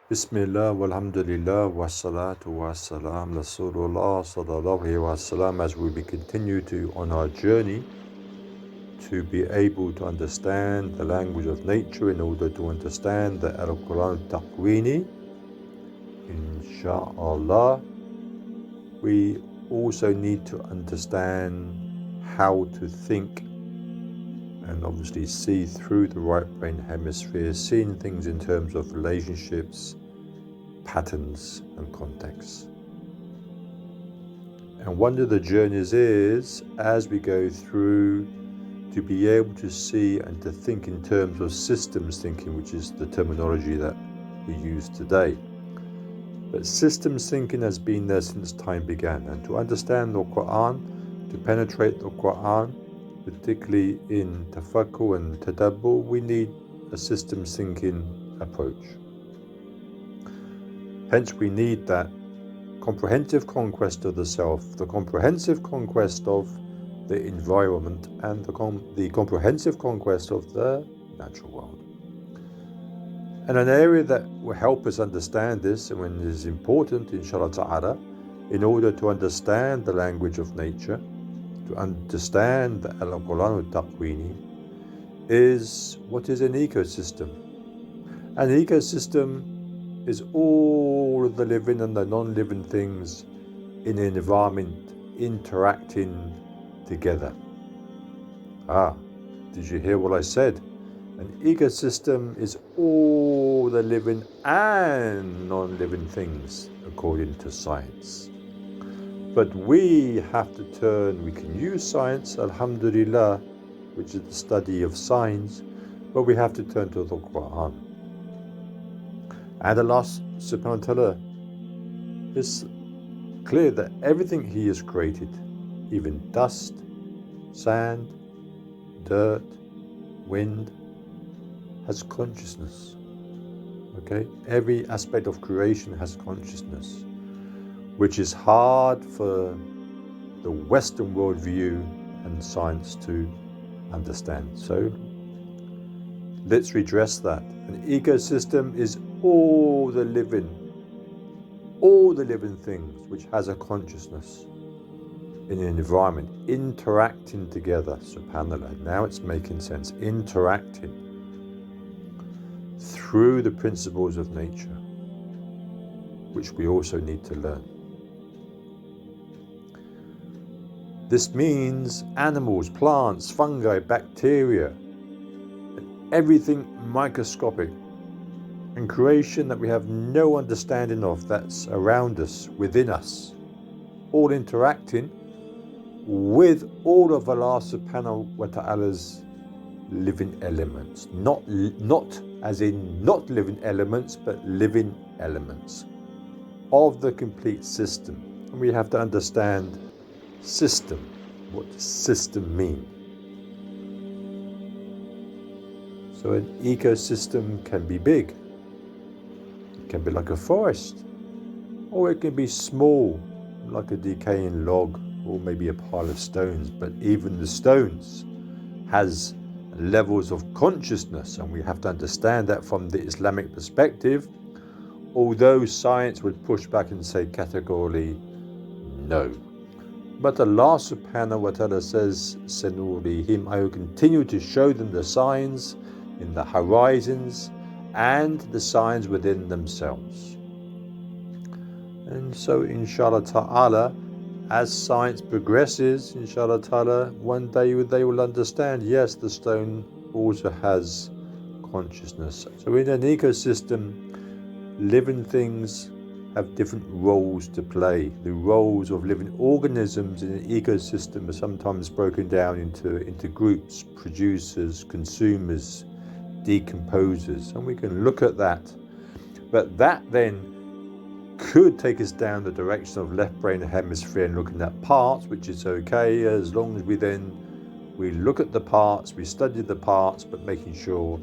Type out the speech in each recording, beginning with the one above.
Bismillah, walhamdulillah, wassalatu wassalam, Rasulullah sallallahu alayhi wasallam, as we continue on our journey to be able to understand the language of nature in order to understand the Al-Quran al-Taqweeni. Insha'Allah, we also need to understand how to think and obviously see through the right brain hemisphere, seeing things in terms of relationships, patterns and contexts. And one of the journeys is, as we go through, to be able to see and to think in terms of systems thinking, which is the terminology that we use today. But systems thinking has been there since time began, and to understand the Quran, to penetrate the Quran, particularly in tafakkur and tadabbur, we need a systems thinking approach. Hence we need that comprehensive conquest of the self, the comprehensive conquest of the environment, and the comprehensive conquest of the natural world. And an area that will help us understand this, and when it is important, inshallah ta'ala, in order to understand the language of nature, to understand the Al-Quran al-Taqweeni, is what is an ecosystem. An ecosystem is all of the living and the non-living things in an environment interacting together. Did you hear what I said? An ecosystem is all the living and non-living things according to science. But we have to turn, we can use science, alhamdulillah, which is the study of signs, but we have to turn to the Quran. And Allah subhanahu wa ta'ala is clear that everything He has created, even dust, sand, dirt, wind, has consciousness. Okay? Every aspect of creation has consciousness, which is hard for the Western worldview and science to understand. So let's redress that. An ecosystem is all the living things which has a consciousness in an environment, interacting together. SubhanAllah, now it's making sense. Interacting through the principles of nature, which we also need to learn. This means animals, plants, fungi, bacteria, and everything microscopic and creation that we have no understanding of, that's around us, within us, all interacting with all of Allah subhanahu wa ta'ala's living elements. Not as in not living elements, but living elements of the complete system. And we have to understand system. What does system mean? So an ecosystem can be big. It can be like a forest, or it can be small, like a decaying log, or maybe a pile of stones. But even the stones has levels of consciousness, and we have to understand that from the Islamic perspective, although science would push back and say categorically no. But Allah subhanahu wa ta'ala says, Sanurihim, I will continue to show them the signs in the horizons and the signs within themselves. And so inshallah ta'ala, as science progresses, inshallah ta'ala, one day they will understand, yes, the stone also has consciousness. So in an ecosystem, living things have different roles to play. The roles of living organisms in an ecosystem are sometimes broken down into groups: producers, consumers, decomposers, and we can look at that. But that then could take us down the direction of left brain hemisphere and looking at parts, which is okay, as long as we look at the parts, we study the parts, but making sure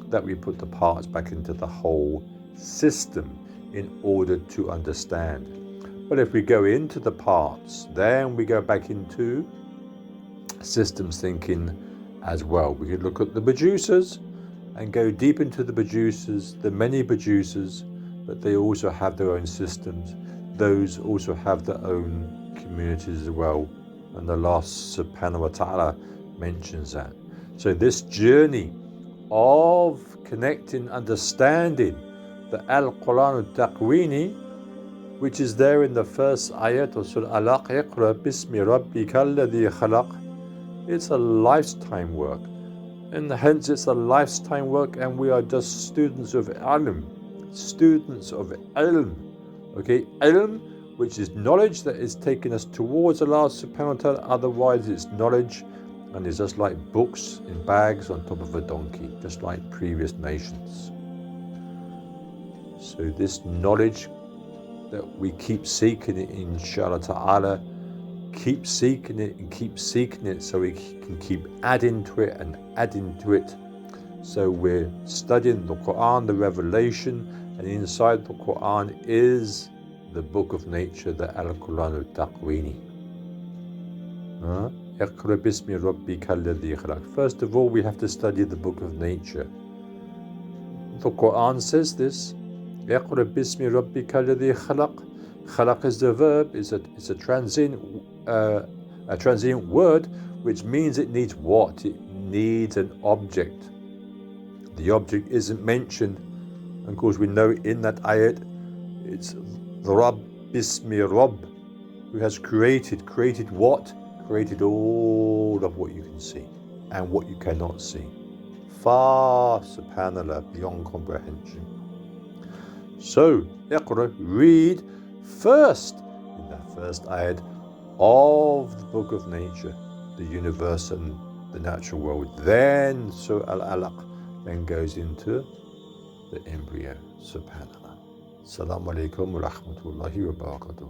that we put the parts back into the whole system in order to understand. But if we go into the parts, then we go back into systems thinking as well. We could look at the producers and go deep into the producers, the many producers, but they also have their own systems. Those also have their own communities as well. And Allah subhanahu wa ta'ala mentions that. So this journey of connecting, understanding the Al-Quran al-Taqweeni, which is there in the first ayat of Surah Alaq, Iqra bismi rabbika alladhi khalaq. It's a lifetime work, and hence it's a lifetime work, and we are just students of Aalim, students of Ilm. Okay, Ilm, which is knowledge that is taking us towards Allah subhanahu wa ta'ala. Otherwise it's knowledge, and it's just like books in bags on top of a donkey, just like previous nations. So this knowledge that we keep seeking it, inshallah ta'ala, keep seeking it and keep seeking it, so we can keep adding to it and adding to it. So we're studying the Quran, the revelation, and inside the Quran is the book of nature, the Al-Quran al-Taqweeni. Iqra bismi rabbika alladhi khalaq. First of all, we have to study the book of nature. The Quran says this. Iqra bismi rabbika alladhi khalaq. Khalaq is the verb. It's a transient word, which means it needs what? It needs an object. The object isn't mentioned. And of course, we know in that ayat, it's the Rabb bismi Rabb, who has created what? Created all of what you can see and what you cannot see. Far, subhanallah, beyond comprehension. So, Iqra, read first in that first ayat of the book of nature, the universe and the natural world. Then Surah Al-Alaq then goes into the embryo. Subhanallah. Assalamu alaikum wa rahmatullahi wa barakatuh.